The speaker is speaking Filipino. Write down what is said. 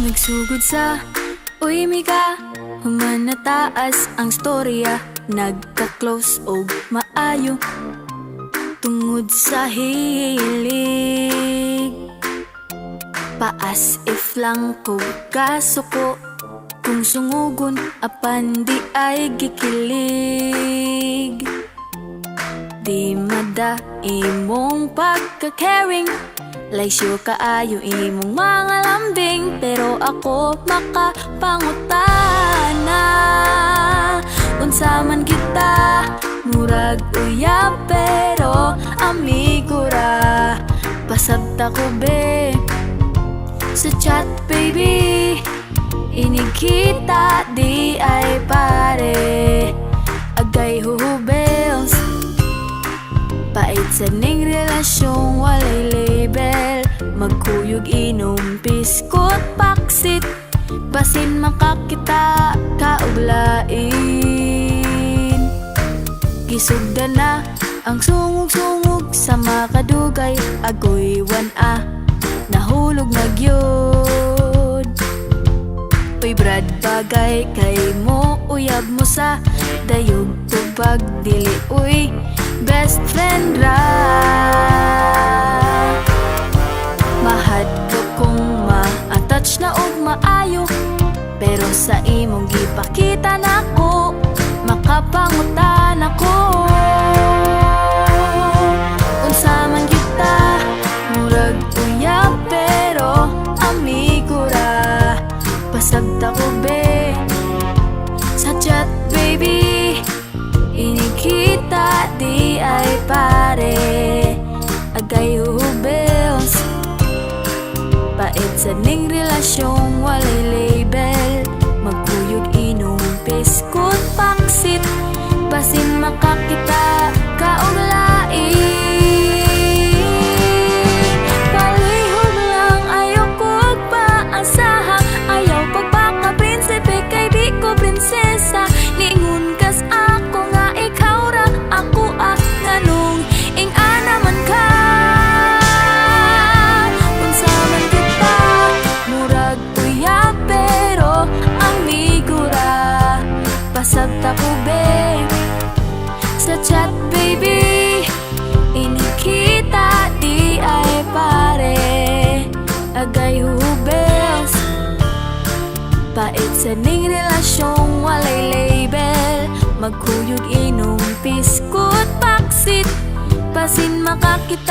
Nagsugod sa uy miga, human na taas ang storya. Nagka-close og maayo tungod sa hilig. Paas if lang ko kasuko, kung sungugon apan di ay gikilig. Di mada imong pagka-caring, laysyo kaayo imong mga lambing. Pero ako makapangutana, unsa man kita murag uyab pero amigo ra. Pasabta ko be sa chat baby, inikita di ay pare. Agay huhubels, pait sa ning relasyong walay label. Magkuyog inom, biskot, paksit, basin makakita kauglain. Gisugda na ang sungog-sungog sa makadugay. Agoy wan nahulog na gyud. Uy brad, bagay kay mo, uyab mo sa dayog tubag dili. Uy best friend ra, mahad ko kung ma-attach na og maayo. Pero sa imong gipakita nako, makapangutan ako. Unsa man kita murag uyab pero amigo ra. Pasabta ko be sa chat baby, inikita di ay pare. Agay hubels, pait sa ning relasyong walay label. Magkuyog inom, biskut, paksit, basin makakita kauglain. Palihog lang ayaw ko paasaha, ayaw pagbaka prinsipe kay di ko prinsesa. Ningun kas ako nga ikaw ra, ako nganong ing-ana man ka. Unsa man kita murag uyab pero amigo ra. Pasabta ko be sa chat baby, inikita di ay pare. Agay hubels, pait sa ning relasyong walay label. Magkuyog inom, biskut, paksit, basin makakita